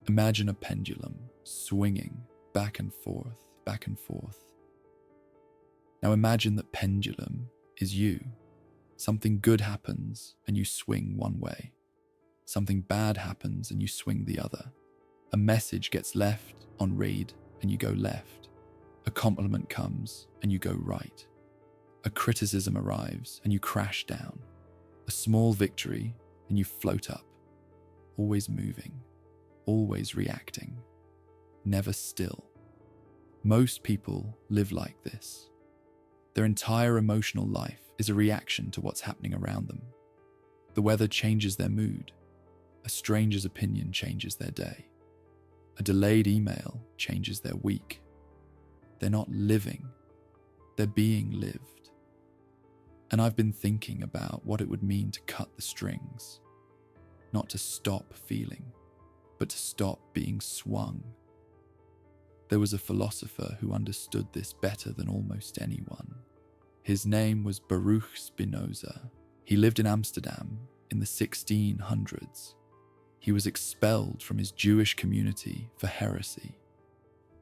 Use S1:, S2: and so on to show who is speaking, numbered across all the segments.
S1: Imagine a pendulum swinging back and forth, back and forth. Now imagine that pendulum is you. Something good happens and you swing one way. Something bad happens and you swing the other. A message gets left on read and you go left. A compliment comes and you go right. A criticism arrives and you crash down. A small victory and you float up. Always moving, always reacting, never still. Most people live like this. Their entire emotional life is a reaction to what's happening around them. The weather changes their mood. A stranger's opinion changes their day. A delayed email changes their week. They're not living, they're being lived. And I've been thinking about what it would mean to cut the strings. Not to stop feeling, but to stop being swung. There was a philosopher who understood this better than almost anyone. His name was Baruch Spinoza. He lived in Amsterdam in the 1600s. He was expelled from his Jewish community for heresy.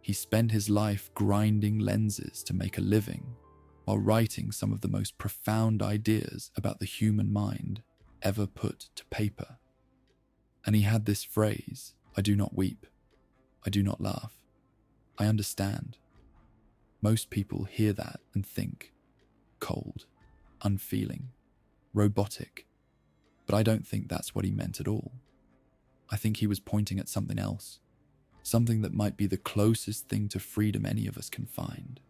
S1: He spent his life grinding lenses to make a living, while writing some of the most profound ideas about the human mind ever put to paper. And he had this phrase, "I do not weep, I do not laugh, I understand." Most people hear that and think, cold, unfeeling, robotic. But I don't think that's what he meant at all. I think he was pointing at something else, something that might be the closest thing to freedom any of us can find.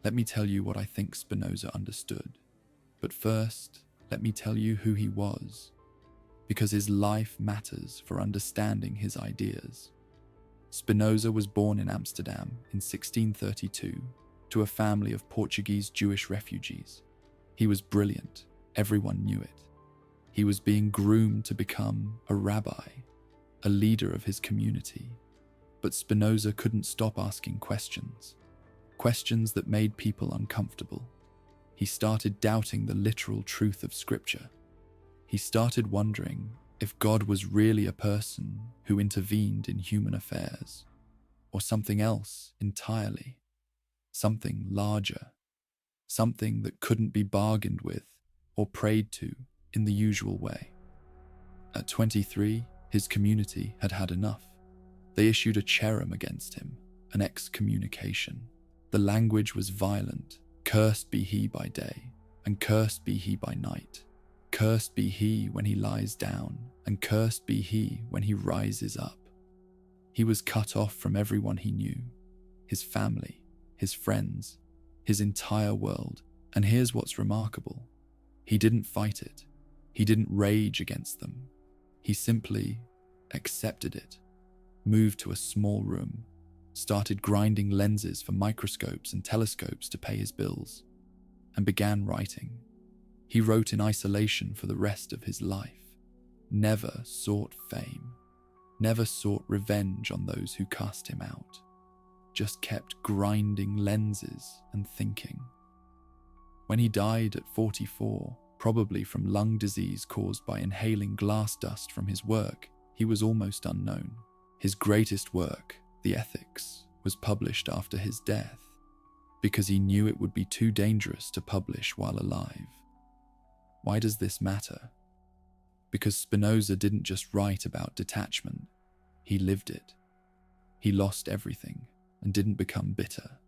S1: Let me tell you what I think Spinoza understood. But first, let me tell you who he was, because his life matters for understanding his ideas. Spinoza was born in Amsterdam in 1632 to a family of Portuguese Jewish refugees. He was brilliant, everyone knew it. He was being groomed to become a rabbi, a leader of his community. But Spinoza couldn't stop asking questions that made people uncomfortable. He started doubting the literal truth of Scripture. He started wondering if God was really a person who intervened in human affairs, or something else entirely, something larger, something that couldn't be bargained with or prayed to in the usual way. At 23, his community had had enough. They issued a cherem against him, an excommunication. The language was violent. Cursed be he by day, and cursed be he by night. Cursed be he when he lies down, and cursed be he when he rises up. He was cut off from everyone he knew, his family, his friends, his entire world. And here's what's remarkable. He didn't fight it. He didn't rage against them. He simply accepted it, moved to a small room, started grinding lenses for microscopes and telescopes to pay his bills, and began writing. He wrote in isolation for the rest of his life, never sought fame, never sought revenge on those who cast him out, just kept grinding lenses and thinking. When he died at 44, probably from lung disease caused by inhaling glass dust from his work, he was almost unknown. His greatest work, The Ethics, was published after his death because he knew it would be too dangerous to publish while alive. Why does this matter? Because Spinoza didn't just write about detachment, he lived it. He lost everything and didn't become bitter.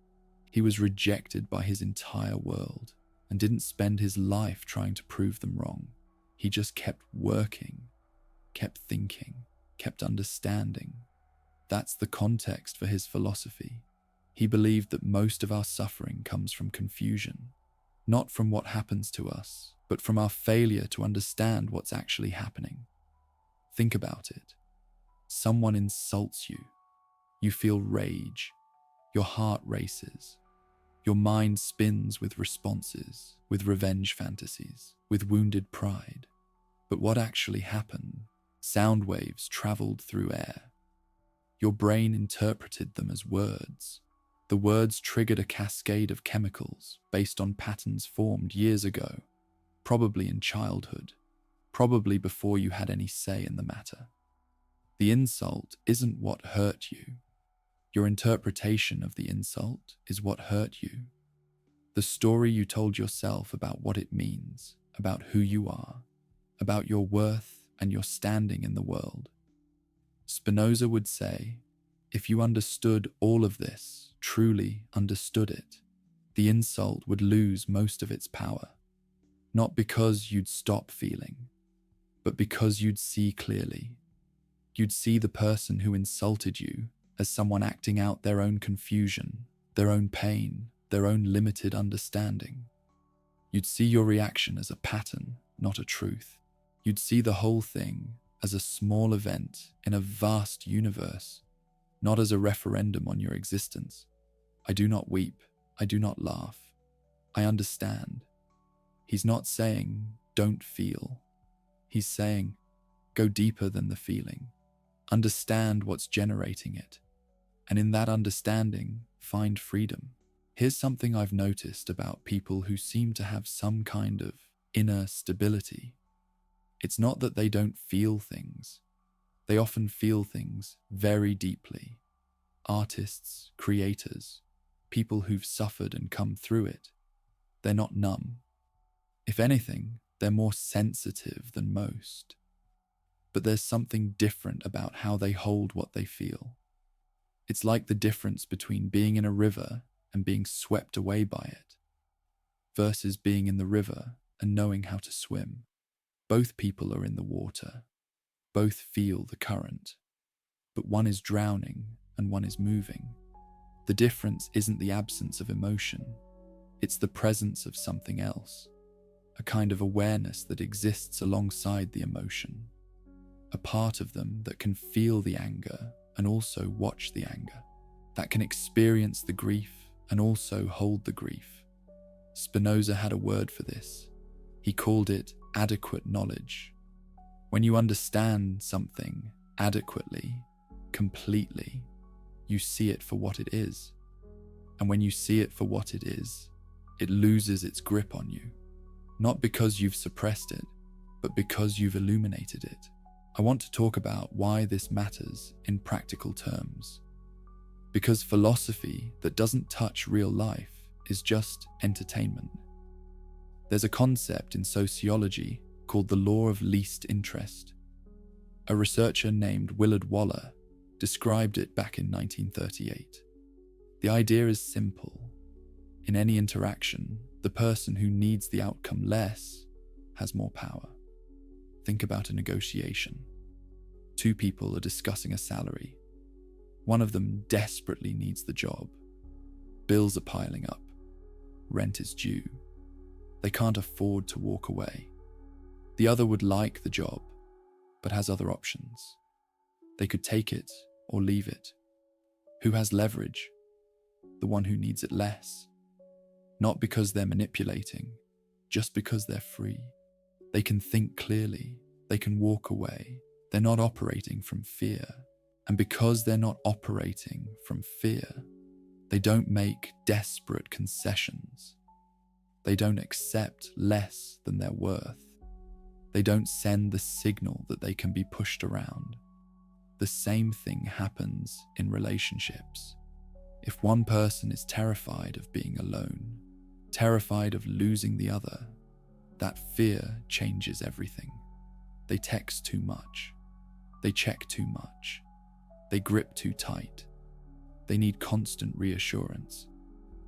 S1: He was rejected by his entire world and didn't spend his life trying to prove them wrong. He just kept working, kept thinking, kept understanding. That's the context for his philosophy. He believed that most of our suffering comes from confusion, not from what happens to us, but from our failure to understand what's actually happening. Think about it. Someone insults you. You feel rage. Your heart races. Your mind spins with responses, with revenge fantasies, with wounded pride. But what actually happened? Sound waves traveled through air. Your brain interpreted them as words. The words triggered a cascade of chemicals based on patterns formed years ago, probably in childhood, probably before you had any say in the matter. The insult isn't what hurt you. Your interpretation of the insult is what hurt you. The story you told yourself about what it means, about who you are, about your worth and your standing in the world. Spinoza would say, if you understood all of this, truly understood it, the insult would lose most of its power. Not because you'd stop feeling, but because you'd see clearly. You'd see the person who insulted you as someone acting out their own confusion, their own pain, their own limited understanding. You'd see your reaction as a pattern, not a truth. You'd see the whole thing as a small event in a vast universe, not as a referendum on your existence. I do not weep, I do not laugh. I understand. He's not saying, don't feel. He's saying, go deeper than the feeling. Understand what's generating it. And in that understanding, find freedom. Here's something I've noticed about people who seem to have some kind of inner stability. It's not that they don't feel things. They often feel things very deeply. Artists, creators, people who've suffered and come through it. They're not numb. If anything, they're more sensitive than most. But there's something different about how they hold what they feel. It's like the difference between being in a river and being swept away by it, versus being in the river and knowing how to swim. Both people are in the water. Both feel the current. But one is drowning and one is moving. The difference isn't the absence of emotion. It's the presence of something else. A kind of awareness that exists alongside the emotion. A part of them that can feel the anger and also watch the anger. That can experience the grief and also hold the grief. Spinoza had a word for this. He called it adequate knowledge. When you understand something adequately, completely, you see it for what it is. And when you see it for what it is, it loses its grip on you. Not because you've suppressed it, but because you've illuminated it. I want to talk about why this matters in practical terms. Because philosophy that doesn't touch real life is just entertainment. There's a concept in sociology called the law of least interest. A researcher named Willard Waller described it back in 1938. The idea is simple. In any interaction, the person who needs the outcome less has more power. Think about a negotiation. Two people are discussing a salary. One of them desperately needs the job. Bills are piling up. Rent is due. They can't afford to walk away. The other would like the job, but has other options. They could take it or leave it. Who has leverage? The one who needs it less. Not because they're manipulating, just because they're free. They can think clearly. They can walk away. They're not operating from fear. And because they're not operating from fear, they don't make desperate concessions. They don't accept less than their worth. They don't send the signal that they can be pushed around. The same thing happens in relationships. If one person is terrified of being alone, terrified of losing the other, that fear changes everything. They text too much. They check too much. They grip too tight. They need constant reassurance.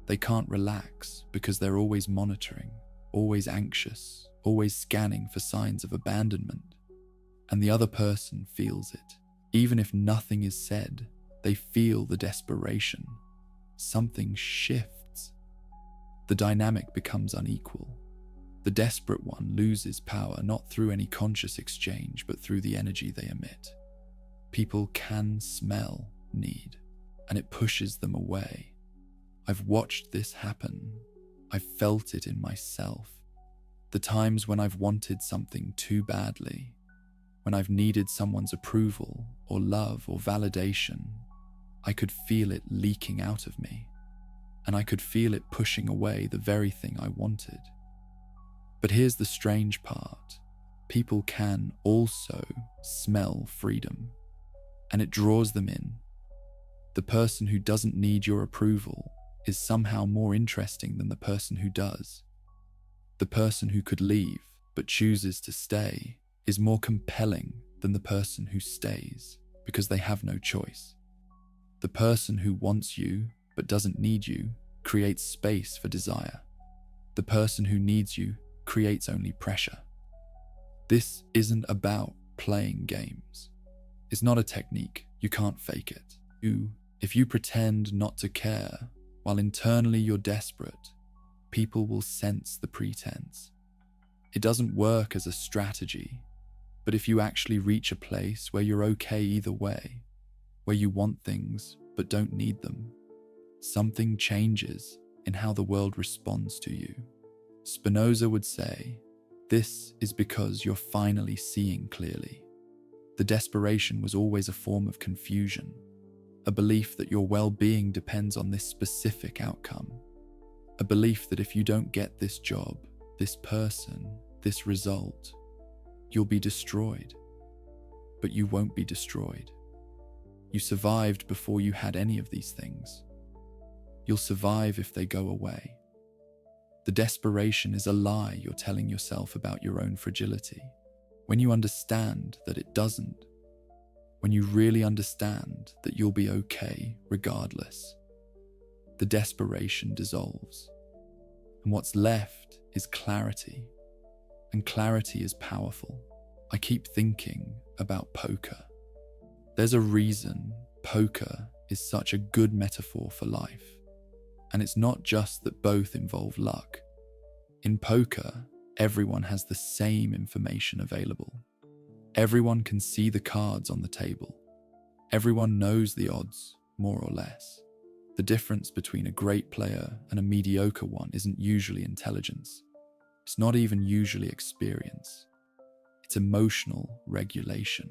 S1: They can't relax because they're always monitoring, always anxious, always scanning for signs of abandonment. And the other person feels it. Even if nothing is said, they feel the desperation. Something shifts. The dynamic becomes unequal. The desperate one loses power not through any conscious exchange, but through the energy they emit. People can smell need, and it pushes them away. I've watched this happen. I've felt it in myself. The times when I've wanted something too badly, when I've needed someone's approval or love or validation, I could feel it leaking out of me, and I could feel it pushing away the very thing I wanted. But here's the strange part. People can also smell freedom. and it draws them in. The person who doesn't need your approval is somehow more interesting than the person who does. The person who could leave but chooses to stay is more compelling than the person who stays because they have no choice. The person who wants you but doesn't need you creates space for desire. The person who needs you creates only pressure. This isn't about playing games. It's not a technique. You can't fake it. If you pretend not to care while internally you're desperate, people will sense the pretense. It doesn't work as a strategy, but if you actually reach a place where you're okay either way, where you want things but don't need them, something changes in how the world responds to you. Spinoza would say, this is because you're finally seeing clearly. The desperation was always a form of confusion, a belief that your well-being depends on this specific outcome, a belief that if you don't get this job, this person, this result, you'll be destroyed. But you won't be destroyed. You survived before you had any of these things. You'll survive if they go away. The desperation is a lie you're telling yourself about your own fragility. When you understand that it doesn't, when you really understand that you'll be okay regardless, the desperation dissolves. And what's left is clarity. And clarity is powerful. I keep thinking about poker. There's a reason poker is such a good metaphor for life. And it's not just that both involve luck. In poker, everyone has the same information available. Everyone can see the cards on the table. Everyone knows the odds, more or less. The difference between a great player and a mediocre one isn't usually intelligence. It's not even usually experience. It's emotional regulation.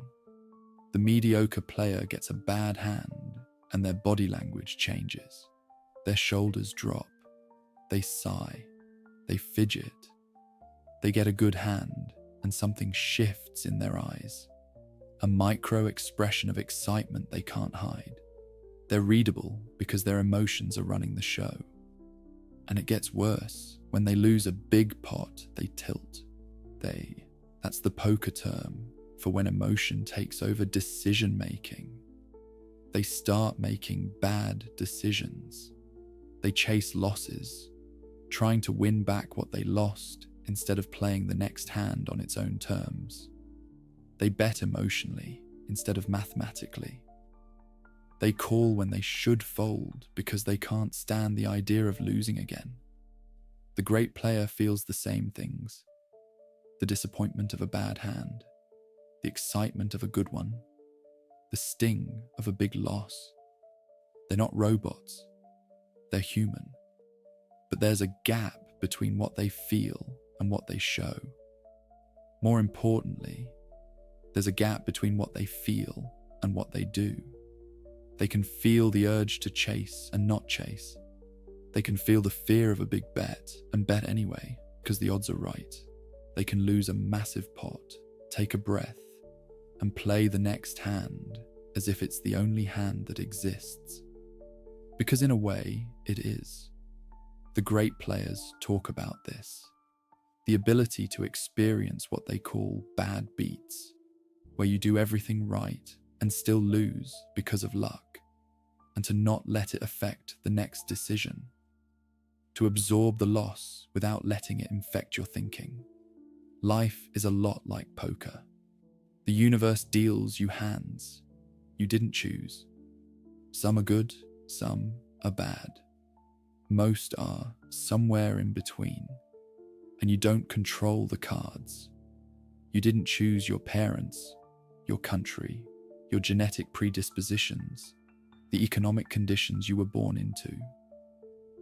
S1: The mediocre player gets a bad hand and their body language changes. Their shoulders drop. They sigh. They fidget. They get a good hand and something shifts in their eyes. A micro expression of excitement they can't hide. They're readable because their emotions are running the show. And it gets worse. When they lose a big pot, they tilt. That's the poker term for when emotion takes over decision making. They start making bad decisions. They chase losses, trying to win back what they lost instead of playing the next hand on its own terms. They bet emotionally instead of mathematically. They call when they should fold because they can't stand the idea of losing again. The great player feels the same things. The disappointment of a bad hand, the excitement of a good one, the sting of a big loss. They're not robots. They're human. But there's a gap between what they feel and what they show. More importantly, there's a gap between what they feel and what they do. They can feel the urge to chase and not chase. They can feel the fear of a big bet and bet anyway because the odds are right. They can lose a massive pot, take a breath, and play the next hand as if it's the only hand that exists. Because in a way, it is. The great players talk about this. The ability to experience what they call bad beats, where you do everything right and still lose because of luck, and to not let it affect the next decision. To absorb the loss without letting it infect your thinking. Life is a lot like poker. The universe deals you hands you didn't choose. Some are good, some are bad. Most are somewhere in between, and you don't control the cards. You didn't choose your parents, your country, your genetic predispositions, the economic conditions you were born into.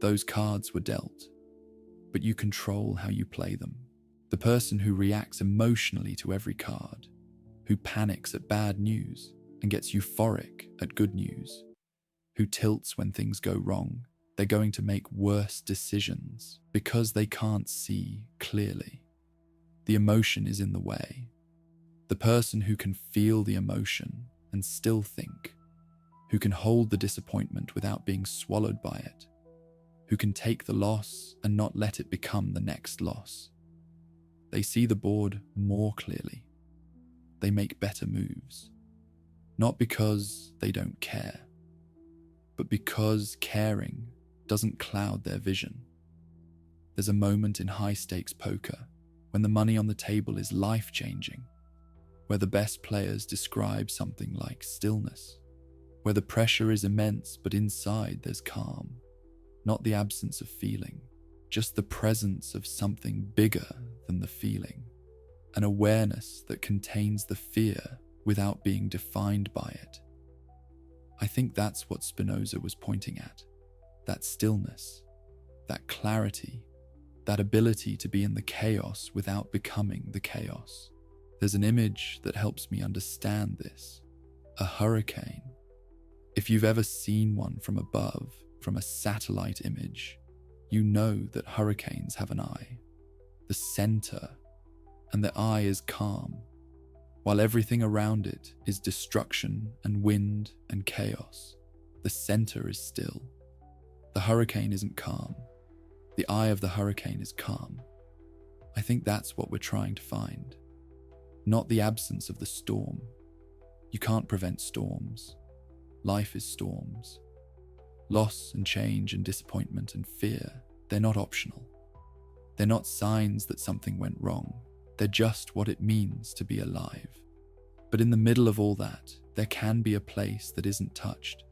S1: Those cards were dealt, but you control how you play them. The person who reacts emotionally to every card, who panics at bad news and gets euphoric at good news, who tilts when things go wrong, they're going to make worse decisions because they can't see clearly. The emotion is in the way. The person who can feel the emotion and still think, who can hold the disappointment without being swallowed by it, who can take the loss and not let it become the next loss. They see the board more clearly. They make better moves, not because they don't care, but because caring doesn't cloud their vision. There's a moment in high-stakes poker when the money on the table is life-changing, where the best players describe something like stillness, where the pressure is immense but inside there's calm, not the absence of feeling, just the presence of something bigger than the feeling, an awareness that contains the fear without being defined by it. I think that's what Spinoza was pointing at, that stillness, that clarity, that ability to be in the chaos without becoming the chaos. There's an image that helps me understand this, a hurricane. If you've ever seen one from above, from a satellite image, you know that hurricanes have an eye, the center, and the eye is calm, while everything around it is destruction and wind and chaos. The center is still. The hurricane isn't calm. The eye of the hurricane is calm. I think that's what we're trying to find. Not the absence of the storm. You can't prevent storms. Life is storms. Loss and change and disappointment and fear, they're not optional. They're not signs that something went wrong. They're just what it means to be alive. But in the middle of all that, there can be a place that isn't touched,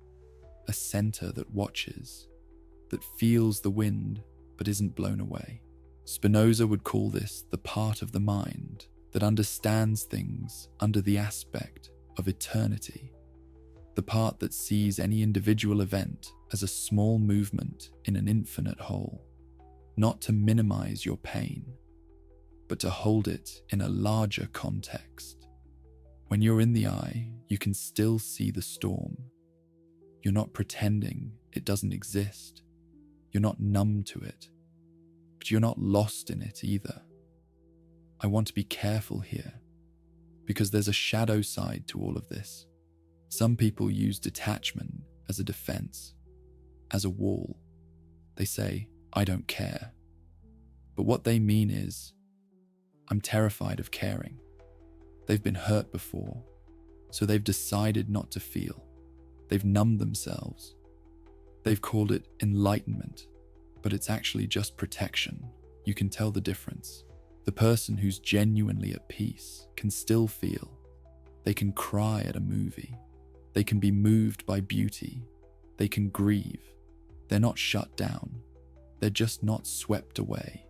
S1: a center that watches, that feels the wind but isn't blown away. Spinoza would call this the part of the mind that understands things under the aspect of eternity, the part that sees any individual event as a small movement in an infinite whole, not to minimize your pain, but to hold it in a larger context. When you're in the eye, you can still see the storm. You're not pretending it doesn't exist. You're not numb to it, but you're not lost in it either. I want to be careful here, because there's a shadow side to all of this. Some people use detachment as a defense, as a wall. They say, I don't care. But what they mean is, I'm terrified of caring. They've been hurt before, so they've decided not to feel. They've numbed themselves. They've called it enlightenment, but it's actually just protection. You can tell the difference. The person who's genuinely at peace can still feel. They can cry at a movie. They can be moved by beauty. They can grieve. They're not shut down. They're just not swept away.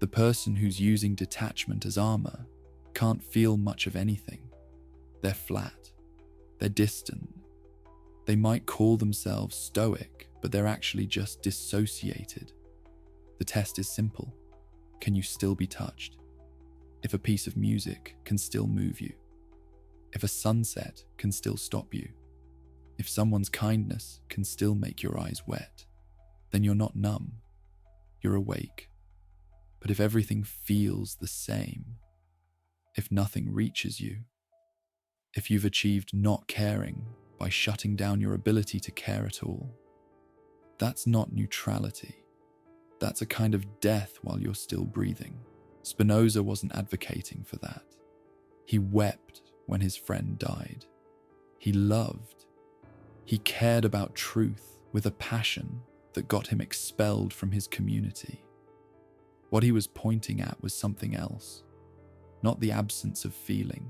S1: The person who's using detachment as armor can't feel much of anything. They're flat. They're distant. They might call themselves stoic, but they're actually just dissociated. The test is simple. Can you still be touched? If a piece of music can still move you, if a sunset can still stop you, if someone's kindness can still make your eyes wet, then you're not numb, you're awake. But if everything feels the same, if nothing reaches you, if you've achieved not caring by shutting down your ability to care at all, that's not neutrality. That's a kind of death while you're still breathing. Spinoza wasn't advocating for that. He wept when his friend died. He loved. He cared about truth with a passion that got him expelled from his community. What he was pointing at was something else, not the absence of feeling,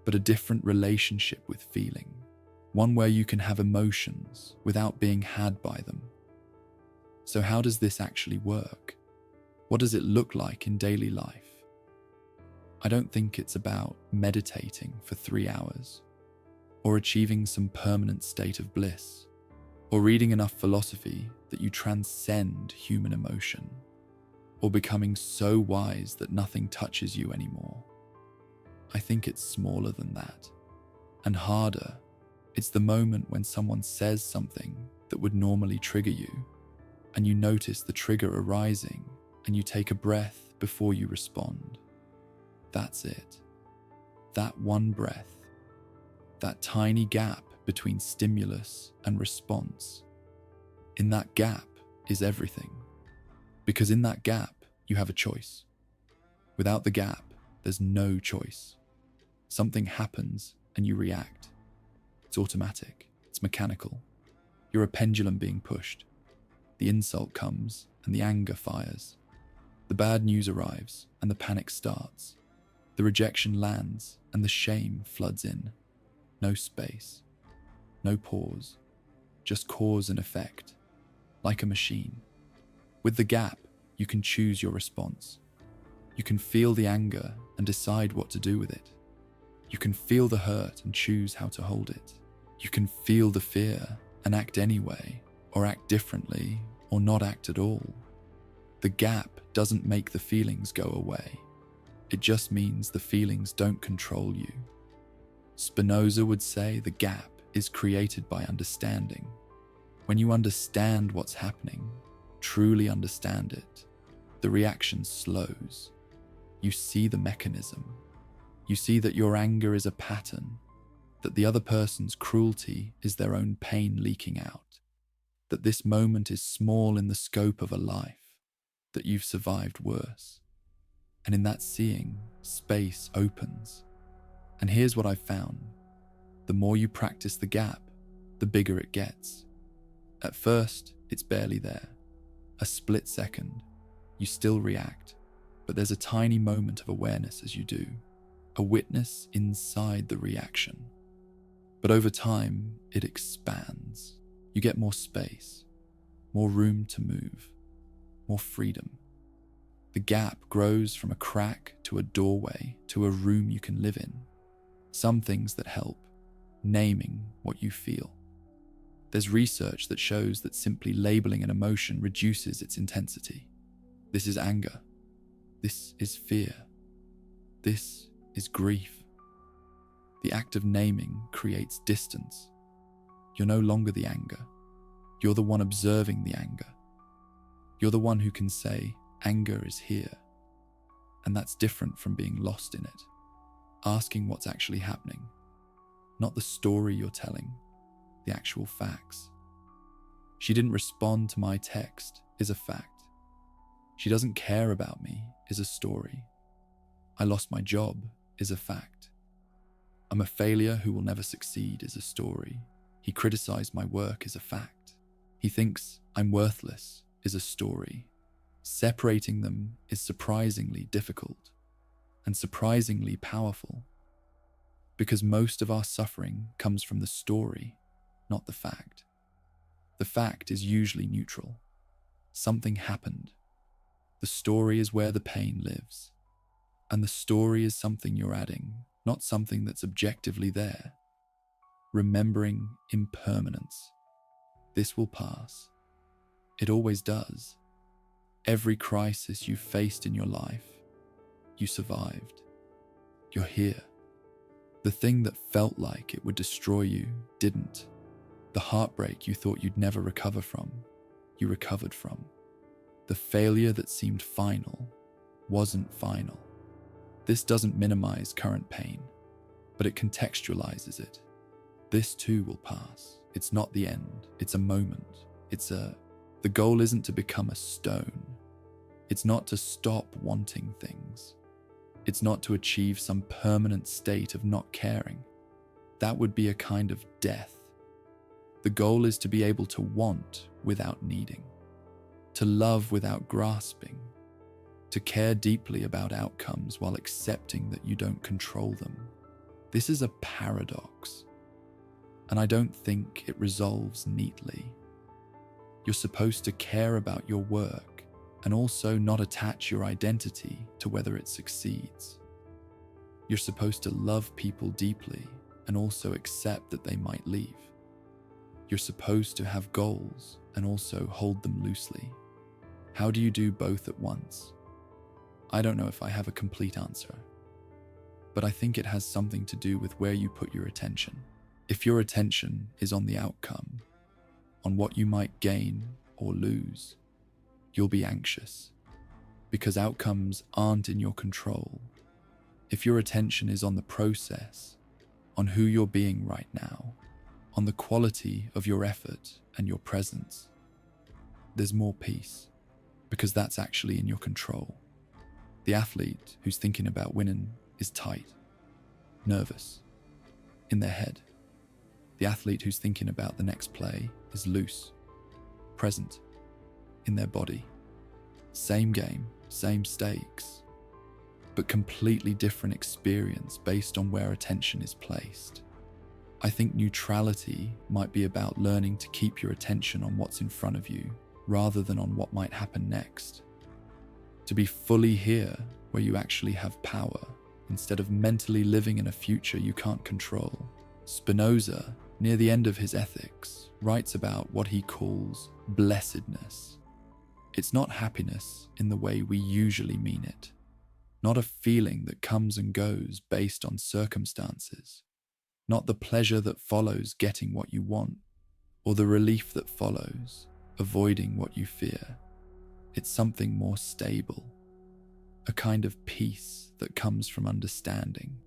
S1: but a different relationship with feeling, one where you can have emotions without being had by them. So how does this actually work? What does it look like in daily life? I don't think it's about meditating for 3 hours, or achieving some permanent state of bliss, or reading enough philosophy that you transcend human emotion, or becoming so wise that nothing touches you anymore. I think it's smaller than that, and harder. It's the moment when someone says something that would normally trigger you, and you notice the trigger arising, and you take a breath before you respond. That's it. That one breath. that tiny gap between stimulus and response. In that gap is everything. Because in that gap, you have a choice. Without the gap, there's no choice. Something happens and you react. It's automatic. It's mechanical. You're a pendulum being pushed. The insult comes and the anger fires. The bad news arrives and the panic starts. The rejection lands and the shame floods in. No space. No pause. Just cause and effect. Like a machine. With the gap, you can choose your response. You can feel the anger and decide what to do with it. You can feel the hurt and choose how to hold it. You can feel the fear and act anyway, or act differently, or not act at all. The gap doesn't make the feelings go away. It just means the feelings don't control you. Spinoza would say the gap is created by understanding. When you understand what's happening, truly understand it, the reaction slows. You see the mechanism. You see that your anger is a pattern, that the other person's cruelty is their own pain leaking out, that this moment is small in the scope of a life, that you've survived worse. And in that seeing, space opens. And here's what I've found. The more you practice the gap, the bigger it gets. At first, it's barely there. A split second, you still react, but there's a tiny moment of awareness as you do, a witness inside the reaction. But over time, it expands. You get more space, more room to move, more freedom. The gap grows from a crack to a doorway to a room you can live in. Some things that help, naming what you feel. There's research that shows that simply labeling an emotion reduces its intensity. This is anger. This is fear. This is grief. The act of naming creates distance. You're no longer the anger. You're the one observing the anger. You're the one who can say, anger is here. And that's different from being lost in it. Asking what's actually happening. Not the story you're telling, the actual facts. She didn't respond to my text is a fact. She doesn't care about me is a story. I lost my job is a fact. I'm a failure who will never succeed is a story. He criticized my work is a fact. He thinks I'm worthless is a story. Separating them is surprisingly difficult and surprisingly powerful, because most of our suffering comes from the story, not the fact. The fact is usually neutral. Something happened. The story is where the pain lives. And the story is something you're adding, not something that's objectively there. Remembering impermanence. This will pass. It always does. Every crisis you've faced in your life, you survived. You're here. The thing that felt like it would destroy you didn't. The heartbreak you thought you'd never recover from, you recovered from. The failure that seemed final wasn't final. This doesn't minimize current pain, but it contextualizes it. This too will pass. It's not the end. It's a moment. The goal isn't to become a stone. It's not to stop wanting things. It's not to achieve some permanent state of not caring. That would be a kind of death. The goal is to be able to want without needing, to love without grasping, to care deeply about outcomes while accepting that you don't control them. This is a paradox, and I don't think it resolves neatly. You're supposed to care about your work and also not attach your identity to whether it succeeds. You're supposed to love people deeply and also accept that they might leave. You're supposed to have goals and also hold them loosely. How do you do both at once? I don't know if I have a complete answer, but I think it has something to do with where you put your attention. If your attention is on the outcome, on what you might gain or lose, you'll be anxious, because outcomes aren't in your control. If your attention is on the process, on who you're being right now, on the quality of your effort and your presence, there's more peace, because that's actually in your control. The athlete who's thinking about winning is tight, nervous, in their head. The athlete who's thinking about the next play is loose, present, in their body. Same game, same stakes, but completely different experience based on where attention is placed. I think neutrality might be about learning to keep your attention on what's in front of you rather than on what might happen next. To be fully here where you actually have power instead of mentally living in a future you can't control. Spinoza, near the end of his Ethics, writes about what he calls blessedness. It's not happiness in the way we usually mean it, not a feeling that comes and goes based on circumstances, not the pleasure that follows getting what you want, or the relief that follows avoiding what you fear. It's something more stable, a kind of peace that comes from understanding.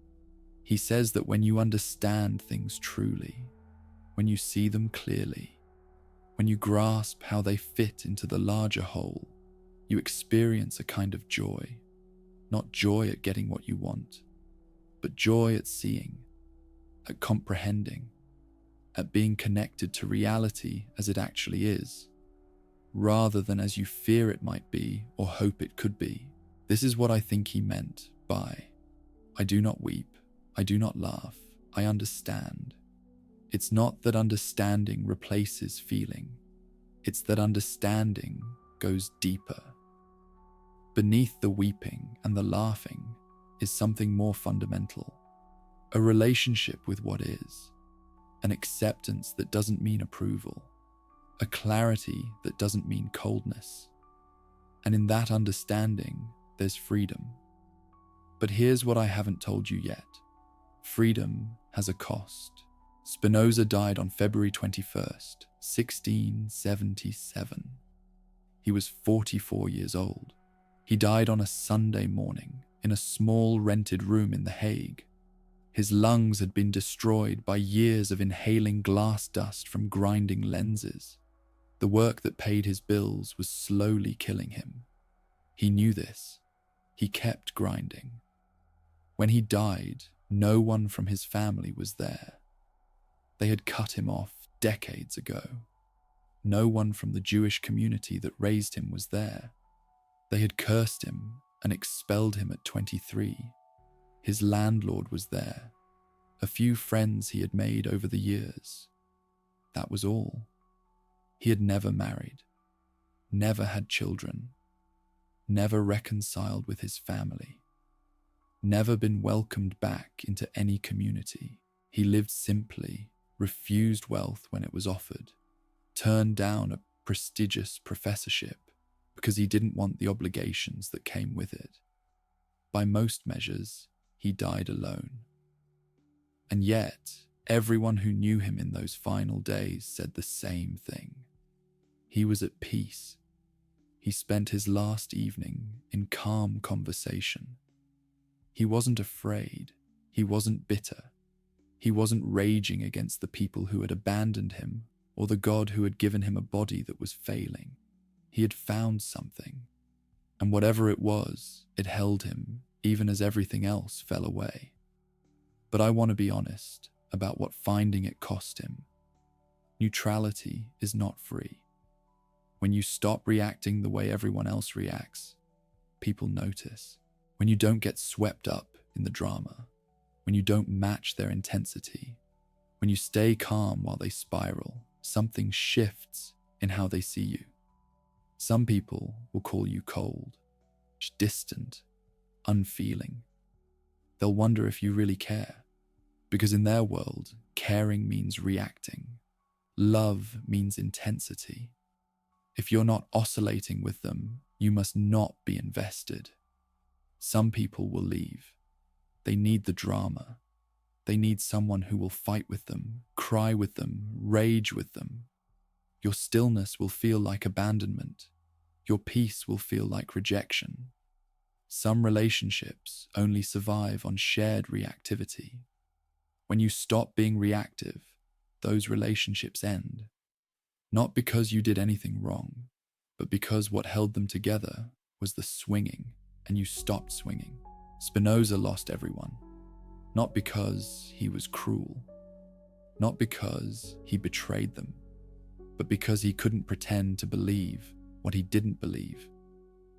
S1: He says that when you understand things truly, when you see them clearly, when you grasp how they fit into the larger whole, you experience a kind of joy. Not joy at getting what you want, but joy at seeing, at comprehending, at being connected to reality as it actually is, rather than as you fear it might be or hope it could be. This is what I think he meant by, I do not weep, I do not laugh, I understand. It's not that understanding replaces feeling. It's that understanding goes deeper. Beneath the weeping and the laughing is something more fundamental, a relationship with what is, an acceptance that doesn't mean approval, a clarity that doesn't mean coldness. And in that understanding, there's freedom. But here's what I haven't told you yet. Freedom has a cost. Spinoza died on February 21st, 1677. He was 44 years old. He died on a Sunday morning in a small rented room in The Hague. His lungs had been destroyed by years of inhaling glass dust from grinding lenses. The work that paid his bills was slowly killing him. He knew this. He kept grinding. When he died, no one from his family was there. They had cut him off decades ago. No one from the Jewish community that raised him was there. They had cursed him and expelled him at 23. His landlord was there. A few friends he had made over the years. That was all. He had never married, never had children, never reconciled with his family, never been welcomed back into any community. He lived simply, refused wealth when it was offered, turned down a prestigious professorship because he didn't want the obligations that came with it. By most measures, he died alone. And yet, everyone who knew him in those final days said the same thing. He was at peace. He spent his last evening in calm conversation. He wasn't afraid. He wasn't bitter. He wasn't raging against the people who had abandoned him or the God who had given him a body that was failing. He had found something, and whatever it was, it held him even as everything else fell away. But I want to be honest about what finding it cost him. Neutrality is not free. When you stop reacting the way everyone else reacts, people notice. When you don't get swept up in the drama, when you don't match their intensity, when you stay calm while they spiral, something shifts in how they see you. Some people will call you cold, distant, unfeeling. They'll wonder if you really care, because in their world, caring means reacting. Love means intensity. If you're not oscillating with them, you must not be invested. Some people will leave. They need the drama. They need someone who will fight with them, cry with them, rage with them. Your stillness will feel like abandonment. Your peace will feel like rejection. Some relationships only survive on shared reactivity. When you stop being reactive, those relationships end. Not because you did anything wrong, but because what held them together was the swinging, and you stopped swinging. Spinoza lost everyone, not because he was cruel, not because he betrayed them, but because he couldn't pretend to believe what he didn't believe,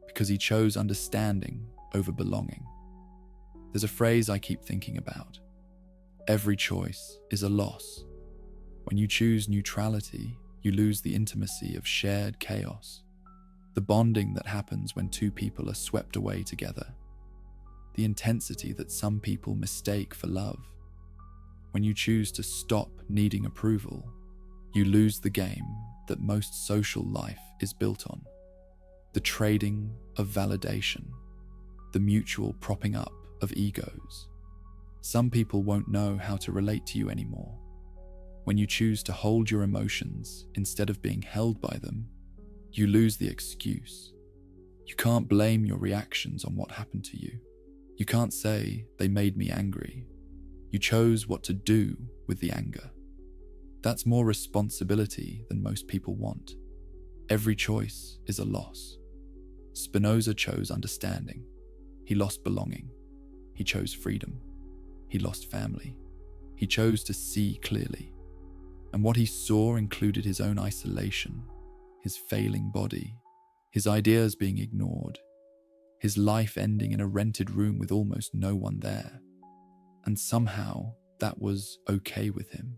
S1: because he chose understanding over belonging. There's a phrase I keep thinking about. Every choice is a loss. When you choose neutrality, you lose the intimacy of shared chaos, the bonding that happens when two people are swept away together, the intensity that some people mistake for love. When you choose to stop needing approval, you lose the game that most social life is built on, the trading of validation, the mutual propping up of egos. Some people won't know how to relate to you anymore. When you choose to hold your emotions instead of being held by them, you lose the excuse. You can't blame your reactions on what happened to you. You can't say, they made me angry. You chose what to do with the anger. That's more responsibility than most people want. Every choice is a loss. Spinoza chose understanding. He lost belonging. He chose freedom. He lost family. He chose to see clearly. And what he saw included his own isolation, his failing body, his ideas being ignored, his life ending in a rented room with almost no one there. And somehow that was okay with him.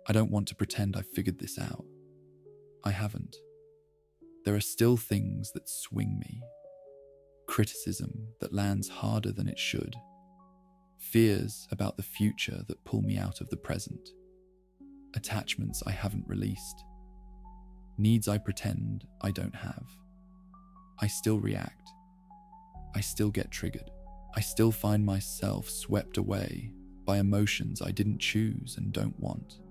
S1: I don't want to pretend I've figured this out. I haven't. There are still things that swing me. Criticism that lands harder than it should. Fears about the future that pull me out of the present. Attachments I haven't released. Needs I pretend I don't have. I still react. I still get triggered. I still find myself swept away by emotions I didn't choose and don't want.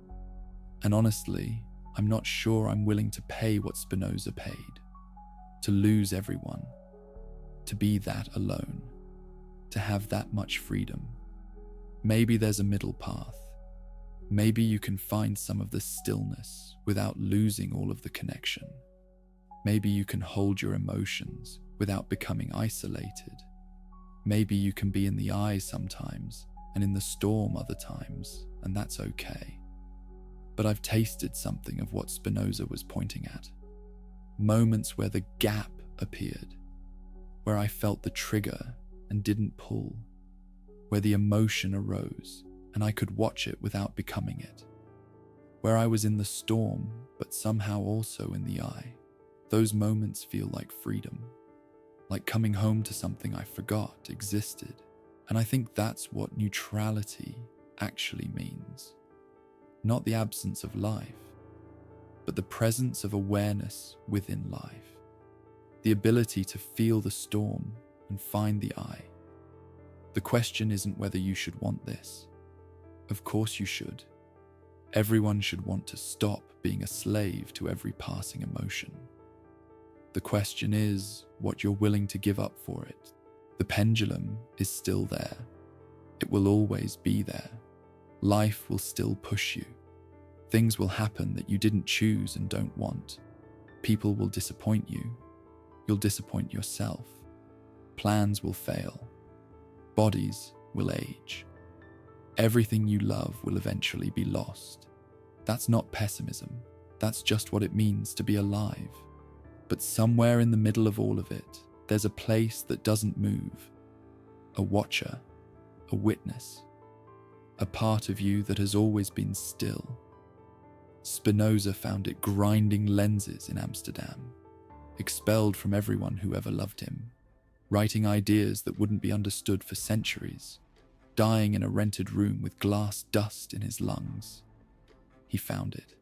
S1: And honestly, I'm not sure I'm willing to pay what Spinoza paid. To lose everyone. To be that alone. To have that much freedom. Maybe there's a middle path. Maybe you can find some of the stillness without losing all of the connection. Maybe you can hold your emotions without becoming isolated. Maybe you can be in the eye sometimes and in the storm other times, and that's okay. But I've tasted something of what Spinoza was pointing at. Moments where the gap appeared, where I felt the trigger and didn't pull, where the emotion arose and I could watch it without becoming it, where I was in the storm but somehow also in the eye. Those moments feel like freedom, like coming home to something I forgot existed. And I think that's what neutrality actually means. Not the absence of life, but the presence of awareness within life. The ability to feel the storm and find the eye. The question isn't whether you should want this. Of course you should. Everyone should want to stop being a slave to every passing emotion. The question is what you're willing to give up for it. The pendulum is still there. It will always be there. Life will still push you. Things will happen that you didn't choose and don't want. People will disappoint you. You'll disappoint yourself. Plans will fail. Bodies will age. Everything you love will eventually be lost. That's not pessimism. That's just what it means to be alive. But somewhere in the middle of all of it, there's a place that doesn't move. A watcher, a witness, a part of you that has always been still. Spinoza found it grinding lenses in Amsterdam, expelled from everyone who ever loved him, writing ideas that wouldn't be understood for centuries, dying in a rented room with glass dust in his lungs. He found it,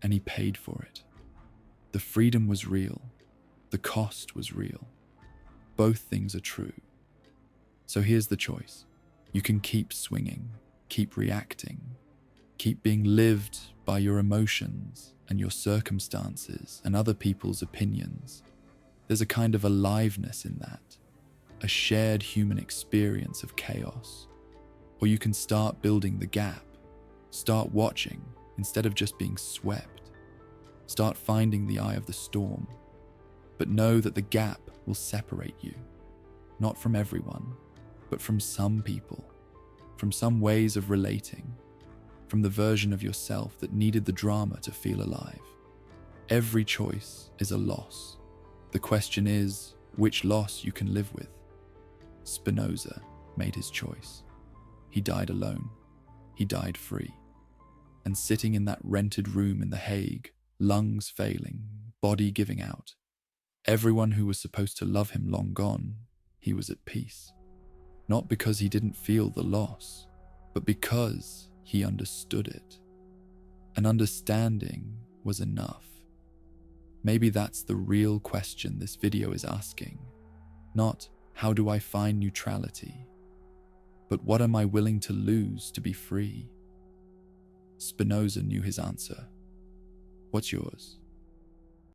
S1: and he paid for it. The freedom was real. The cost was real. Both things are true. So here's the choice. You can keep swinging, keep reacting, keep being lived by your emotions and your circumstances and other people's opinions. There's a kind of aliveness in that, a shared human experience of chaos. Or you can start building the gap. Start watching instead of just being swept. Start finding the eye of the storm. But know that the gap will separate you, not from everyone, but from some people, from some ways of relating, from the version of yourself that needed the drama to feel alive. Every choice is a loss. The question is, which loss you can live with. Spinoza made his choice. He died alone. He died free. And sitting in that rented room in The Hague, lungs failing, body giving out, everyone who was supposed to love him long gone, he was at peace. Not because he didn't feel the loss, but because he understood it. And understanding was enough. Maybe that's the real question this video is asking. Not, how do I find neutrality? But what am I willing to lose to be free? Spinoza knew his answer. What's yours?